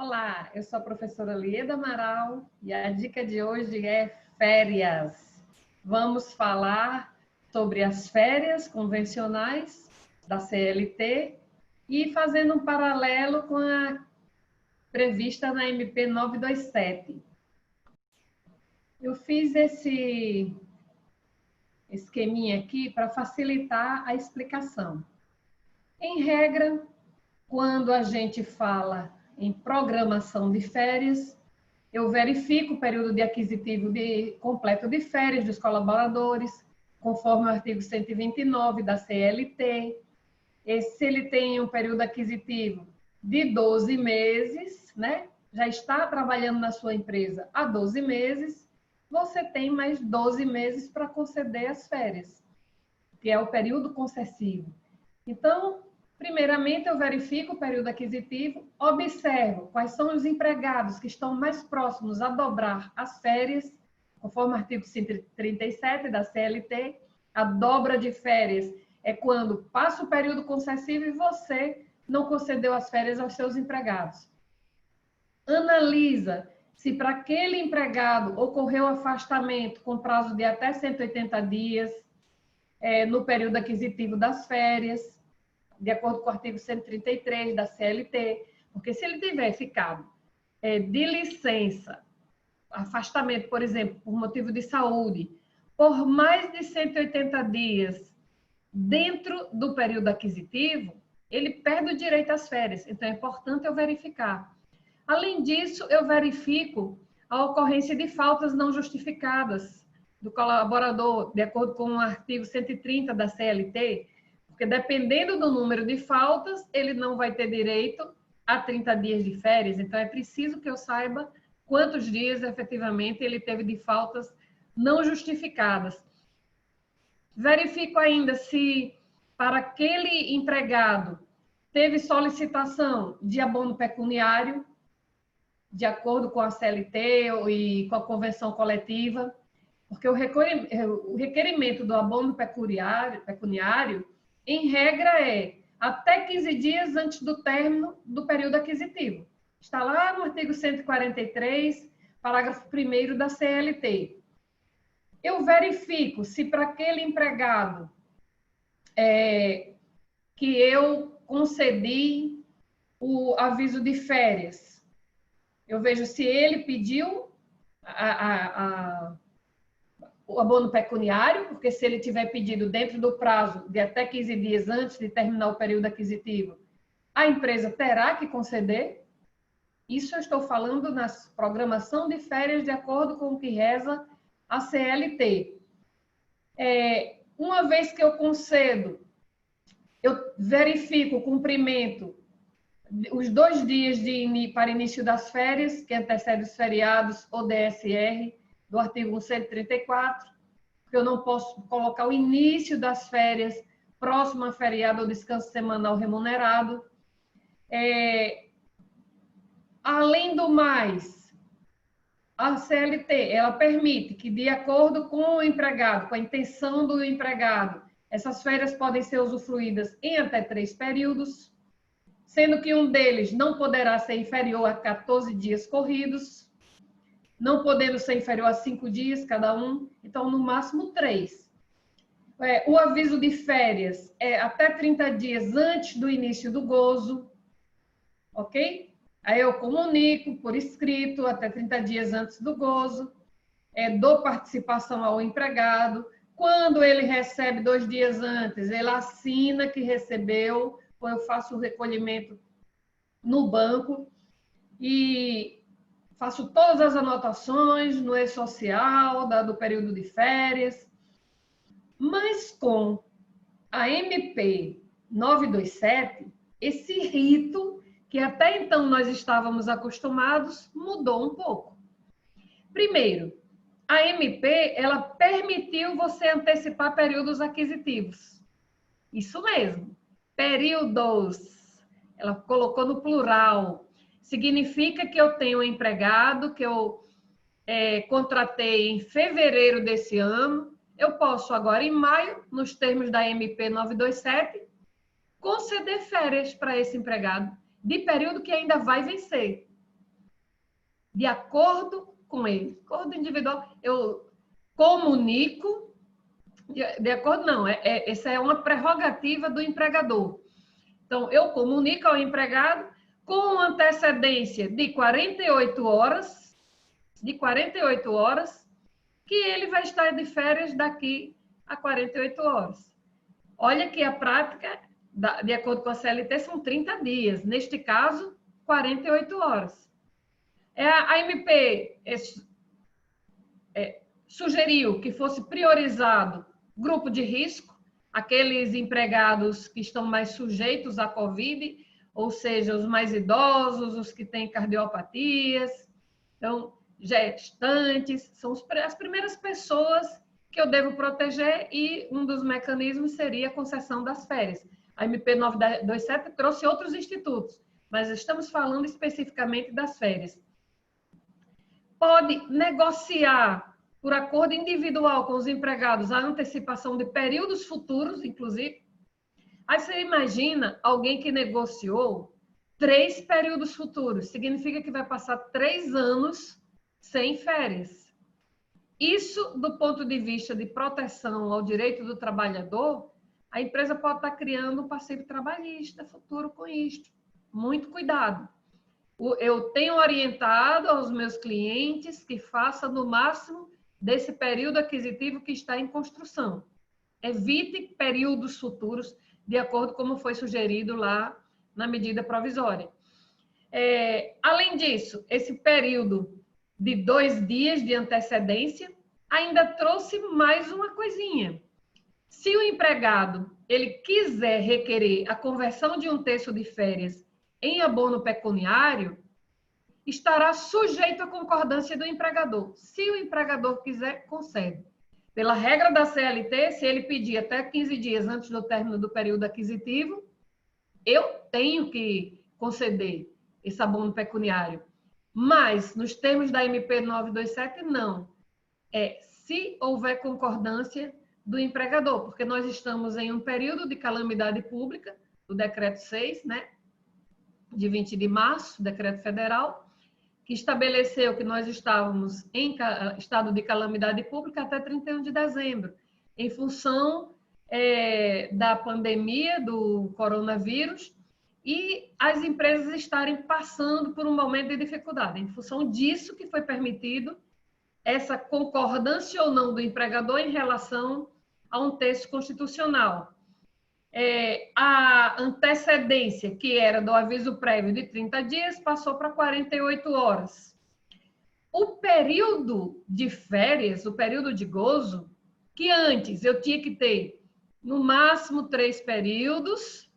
Olá, eu sou a professora Lieda Amaral e a dica de hoje é férias. Vamos falar sobre as férias convencionais da CLT e fazendo um paralelo com a prevista na MP 927. Eu fiz esse esqueminha aqui para facilitar a explicação. Em regra, quando a gente fala em programação de férias, eu verifico o período de aquisitivo completo de férias dos colaboradores, conforme o artigo 129 da CLT. Se ele tem um período aquisitivo de 12 meses, né? Já está trabalhando na sua empresa há 12 meses, você tem mais 12 meses para conceder as férias, que é o período concessivo. Então, primeiramente, eu verifico o período aquisitivo, observo quais são os empregados que estão mais próximos a dobrar as férias, conforme o artigo 137 da CLT. A dobra de férias é quando passa o período concessivo e você não concedeu as férias aos seus empregados. Analisa se para aquele empregado ocorreu afastamento com prazo de até 180 dias no período aquisitivo das férias, de acordo com o artigo 133 da CLT, porque se ele tiver ficado de licença, afastamento, por exemplo, por motivo de saúde, por mais de 180 dias dentro do período aquisitivo, ele perde o direito às férias. Então, é importante eu verificar. Além disso, eu verifico a ocorrência de faltas não justificadas do colaborador, de acordo com o artigo 130 da CLT, porque dependendo do número de faltas, ele não vai ter direito a 30 dias de férias. Então, é preciso que eu saiba quantos dias, efetivamente, ele teve de faltas não justificadas. Verifico ainda se, para aquele empregado, teve solicitação de abono pecuniário, de acordo com a CLT e com a convenção coletiva, porque o requerimento do abono pecuniário, em regra, é até 15 dias antes do término do período aquisitivo. Está lá no artigo 143, parágrafo 1º da CLT. Eu verifico se para aquele empregado que eu concedi o aviso de férias, eu vejo se ele pediu o abono pecuniário, porque se ele tiver pedido dentro do prazo de até 15 dias antes de terminar o período aquisitivo, a empresa terá que conceder. Isso eu estou falando na programação de férias de acordo com o que reza a CLT. Uma vez que eu concedo, eu verifico o cumprimento, os 2 dias para início das férias, que antecede os feriados ou DSR, do artigo 134, porque eu não posso colocar o início das férias próximo a feriado ou descanso semanal remunerado. Além do mais, a CLT, ela permite que, de acordo com o empregado, com a intenção do empregado, essas férias podem ser usufruídas em até 3 períodos, sendo que um deles não poderá ser inferior a 14 dias corridos, não podendo ser inferior a 5 dias cada um, então, no máximo 3. O aviso de férias é até 30 dias antes do início do gozo, ok? Aí eu comunico por escrito, até 30 dias antes do gozo, dou participação ao empregado. Quando ele recebe 2 dias antes, ele assina que recebeu, ou eu faço o recolhimento no banco e faço todas as anotações no e-social do período de férias. Mas com a MP 927, esse rito, que até então nós estávamos acostumados, mudou um pouco. Primeiro, a MP, ela permitiu você antecipar períodos aquisitivos. Isso mesmo, períodos. Ela colocou no plural. Significa que eu tenho um empregado que eu contratei em fevereiro desse ano, eu posso agora, em maio, nos termos da MP 927, conceder férias para esse empregado, de período que ainda vai vencer. de acordo com ele. Acordo individual, eu comunico, de acordo não, essa é uma prerrogativa do empregador. Então, eu comunico ao empregado com antecedência de 48 horas, que ele vai estar de férias daqui a 48 horas. Olha que a prática, de acordo com a CLT, são 30 dias. Neste caso, 48 horas. A MP sugeriu que fosse priorizado grupo de risco, aqueles empregados que estão mais sujeitos à Covid, ou seja, os mais idosos, os que têm cardiopatias, então, gestantes, são as primeiras pessoas que eu devo proteger e um dos mecanismos seria a concessão das férias. A MP 927 trouxe outros institutos, mas estamos falando especificamente das férias. Pode negociar por acordo individual com os empregados a antecipação de períodos futuros, inclusive. Aí você imagina alguém que negociou 3 períodos futuros, significa que vai passar 3 anos sem férias. Isso, do ponto de vista de proteção ao direito do trabalhador, a empresa pode estar criando um passivo trabalhista futuro com isto. Muito cuidado. Eu tenho orientado aos meus clientes que façam no máximo desse período aquisitivo que está em construção. Evite períodos futuros, de acordo com como foi sugerido lá na medida provisória. Além disso, esse período de 2 dias de antecedência ainda trouxe mais uma coisinha. Se o empregado ele quiser requerer a conversão de 1/3 de férias em abono pecuniário, estará sujeito à concordância do empregador. Se o empregador quiser, concede. Pela regra da CLT, se ele pedir até 15 dias antes do término do período aquisitivo, eu tenho que conceder esse abono pecuniário. Mas, nos termos da MP 927, não. Se houver concordância do empregador, porque nós estamos em um período de calamidade pública, do Decreto 6, né, de 20 de março, Decreto Federal, que estabeleceu que nós estávamos em estado de calamidade pública até 31 de dezembro, em função da pandemia do coronavírus e as empresas estarem passando por um momento de dificuldade. Em função disso que foi permitido essa concordância ou não do empregador em relação a um texto constitucional. A antecedência, que era do aviso prévio de 30 dias, passou para 48 horas. O período de férias, o período de gozo, que antes eu tinha que ter no máximo 3 períodos,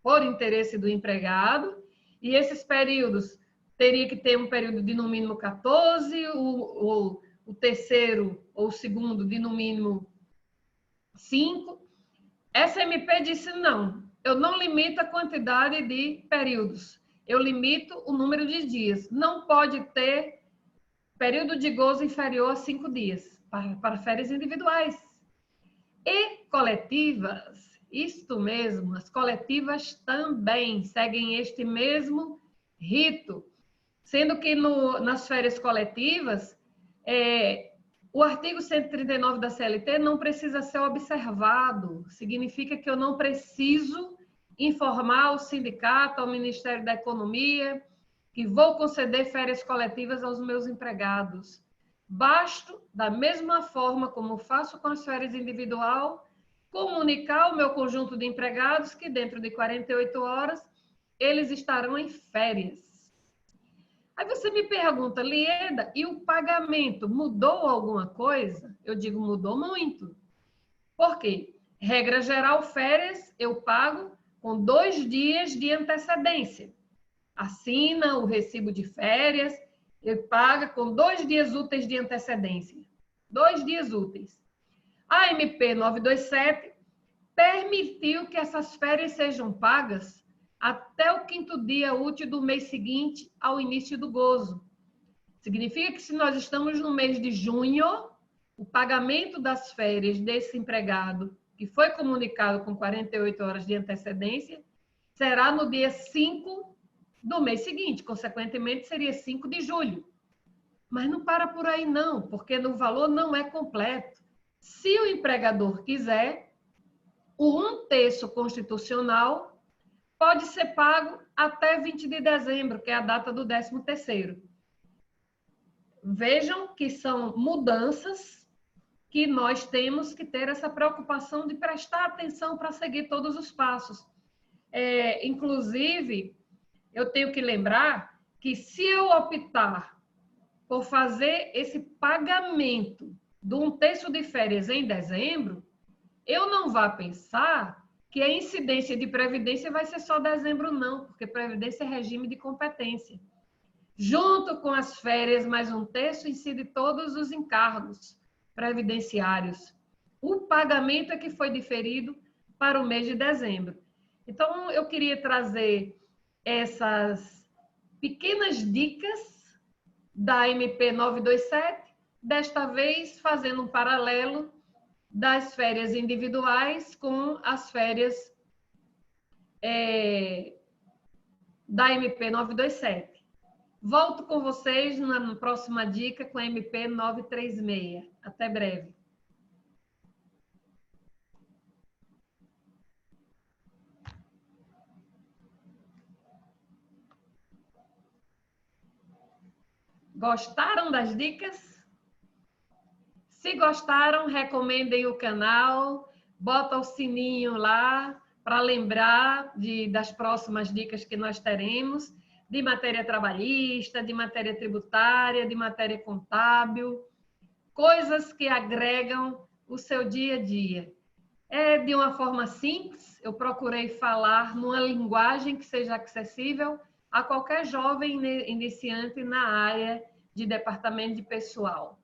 por interesse do empregado, e esses períodos teria que ter um período de no mínimo 14, o terceiro ou o segundo de no mínimo 5. Essa MP disse não, eu não limito a quantidade de períodos, eu limito o número de dias. Não pode ter período de gozo inferior a 5 dias para férias individuais. E coletivas, isto mesmo, as coletivas também seguem este mesmo rito, sendo que nas férias coletivas, o artigo 139 da CLT não precisa ser observado, significa que eu não preciso informar ao sindicato, ao Ministério da Economia, que vou conceder férias coletivas aos meus empregados. Basta, da mesma forma como faço com as férias individual, comunicar ao meu conjunto de empregados que dentro de 48 horas eles estarão em férias. Aí você me pergunta, Lieda, e o pagamento mudou alguma coisa? Eu digo, mudou muito. Por quê? Regra geral, férias eu pago com 2 dias de antecedência. Assina o recibo de férias, ele paga com 2 dias úteis de antecedência. 2 dias úteis. A MP 927 permitiu que essas férias sejam pagas até o 5º dia útil do mês seguinte ao início do gozo. Significa que se nós estamos no mês de junho, o pagamento das férias desse empregado, que foi comunicado com 48 horas de antecedência, será no dia 5 do mês seguinte, consequentemente seria 5 de julho. Mas não para por aí não, porque o valor não é completo. Se o empregador quiser, o 1/3 constitucional pode ser pago até 20 de dezembro, que é a data do 13º. Vejam que são mudanças que nós temos que ter essa preocupação de prestar atenção para seguir todos os passos. Inclusive, eu tenho que lembrar que se eu optar por fazer esse pagamento de 1/3 de férias em dezembro, eu não vá pensar que a incidência de previdência vai ser só dezembro, não, porque previdência é regime de competência. Junto com as férias, mais 1/3 incide todos os encargos previdenciários. O pagamento é que foi diferido para o mês de dezembro. Então, eu queria trazer essas pequenas dicas da MP 927, desta vez fazendo um paralelo das férias individuais com as férias da MP 927. Volto com vocês na próxima dica com a MP 936. Até breve. Gostaram das dicas? Se gostaram, recomendem o canal, bota o sininho lá para lembrar das próximas dicas que nós teremos, de matéria trabalhista, de matéria tributária, de matéria contábil, coisas que agregam o seu dia a dia. De uma forma simples, eu procurei falar numa linguagem que seja acessível a qualquer jovem iniciante na área de departamento de pessoal.